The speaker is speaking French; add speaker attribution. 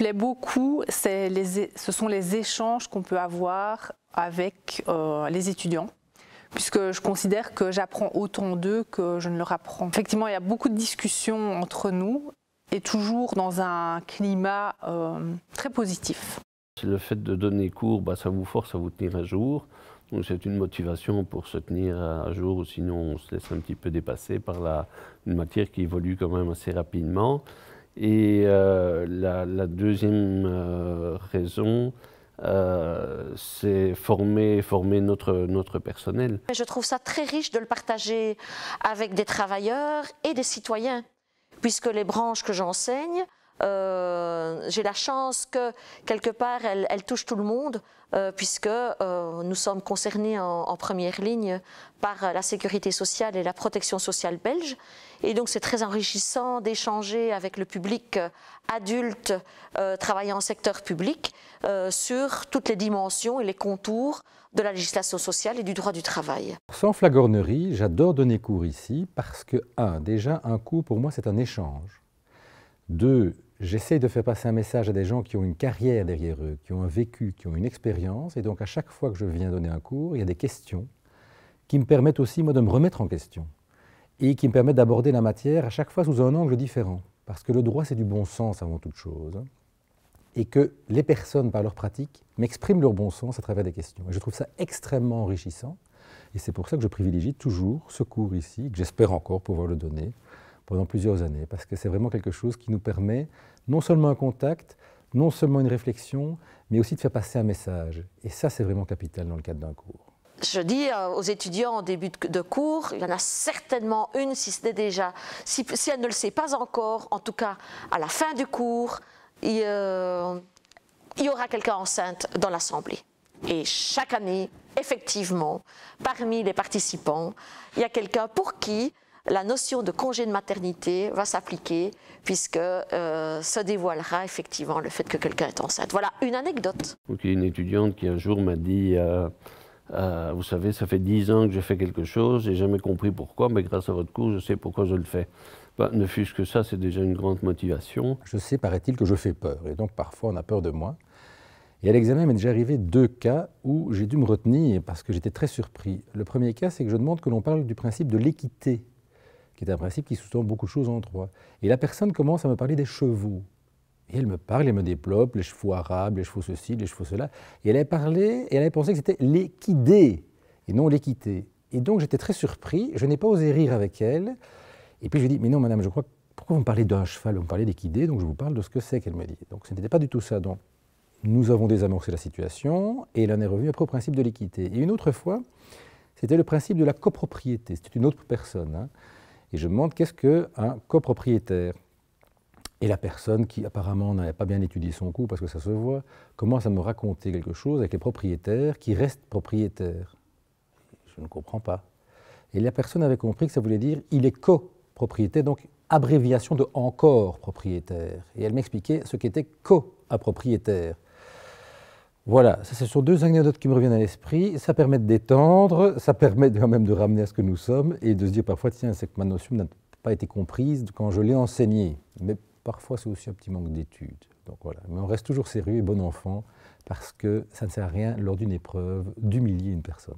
Speaker 1: plaît beaucoup, ce sont les échanges qu'on peut avoir avec les étudiants, puisque je considère que j'apprends autant d'eux que je ne leur apprends. Effectivement, il y a beaucoup de discussions entre nous et toujours dans un climat très positif.
Speaker 2: Le fait de donner cours, ça vous force à vous tenir à jour. Donc c'est une motivation pour se tenir à jour, sinon on se laisse un petit peu dépasser par une matière qui évolue quand même assez rapidement. Et la deuxième raison, c'est former notre personnel.
Speaker 3: Je trouve ça très riche de le partager avec des travailleurs et des citoyens, puisque les branches que j'enseigne, j'ai la chance que quelque part elles touchent tout le monde, puisque nous sommes concernés en première ligne par la sécurité sociale et la protection sociale belge. Et donc c'est très enrichissant d'échanger avec le public adulte travaillant en secteur public sur toutes les dimensions et les contours de la législation sociale et du droit du travail.
Speaker 4: Sans flagornerie, j'adore donner cours ici parce que, déjà, un cours pour moi c'est un échange. 2, j'essaie de faire passer un message à des gens qui ont une carrière derrière eux, qui ont un vécu, qui ont une expérience, et donc à chaque fois que je viens donner un cours, il y a des questions qui me permettent aussi, moi, de me remettre en question et qui me permettent d'aborder la matière à chaque fois sous un angle différent. Parce que le droit, c'est du bon sens avant toute chose, et que les personnes, par leur pratique, m'expriment leur bon sens à travers des questions. Et je trouve ça extrêmement enrichissant, et c'est pour ça que je privilégie toujours ce cours ici, que j'espère encore pouvoir le donner pendant plusieurs années, parce que c'est vraiment quelque chose qui nous permet non seulement un contact, non seulement une réflexion, mais aussi de faire passer un message. Et ça, c'est vraiment capital dans le cadre d'un cours.
Speaker 3: Je dis aux étudiants en début de cours, il y en a certainement une, si ce n'est déjà, si elle ne le sait pas encore, en tout cas à la fin du cours, il y aura quelqu'un enceinte dans l'assemblée. Et chaque année, effectivement, parmi les participants, il y a quelqu'un pour qui la notion de congé de maternité va s'appliquer, puisque se dévoilera effectivement le fait que quelqu'un est enceinte. Voilà une anecdote.
Speaker 2: Donc, il y a une étudiante qui un jour m'a dit vous savez, ça fait 10 ans que je fais quelque chose, j'ai jamais compris pourquoi, mais grâce à votre cours, je sais pourquoi je le fais. Ne fût-ce que ça, c'est déjà une grande motivation.
Speaker 4: Je sais, paraît-il, que je fais peur, et donc parfois on a peur de moi. Et à l'examen, il m'est déjà arrivé 2 cas où j'ai dû me retenir parce que j'étais très surpris. Le premier cas, c'est que je demande que l'on parle du principe de l'équité, qui est un principe qui sous-tend beaucoup de choses en droit. Et la personne commence à me parler des chevaux. Et elle me parle, elle me développe les chevaux arabes, les chevaux ceci, les chevaux cela. Et elle avait parlé, et elle avait pensé que c'était l'équidé, et non l'équité. Et donc j'étais très surpris, je n'ai pas osé rire avec elle. Et puis je lui ai dit, mais non madame, je crois, pourquoi vous me parlez d'un cheval, vous me parlez d'équidé, donc je vous parle de ce que c'est, qu'elle me dit. Donc ce n'était pas du tout ça. Donc nous avons désamorcé la situation, et elle en est revenue après au principe de l'équité. Et une autre fois, c'était le principe de la copropriété, c'était une autre personne. Et je me demande qu'est-ce qu'un copropriétaire. Et la personne qui apparemment n'avait pas bien étudié son cours, parce que ça se voit, commence à me raconter quelque chose avec les propriétaires qui restent propriétaires. Je ne comprends pas. Et la personne avait compris que ça voulait dire il est copropriétaire, donc abréviation de encore propriétaire. Et elle m'expliquait ce qu'était copropriétaire. Voilà, ce sont 2 anecdotes qui me reviennent à l'esprit. Ça permet de détendre, ça permet quand même de ramener à ce que nous sommes et de se dire parfois, tiens, c'est que ma notion n'a pas été comprise quand je l'ai enseignée. Mais parfois, c'est aussi un petit manque d'études. Donc voilà, mais on reste toujours sérieux et bon enfant parce que ça ne sert à rien lors d'une épreuve d'humilier une personne.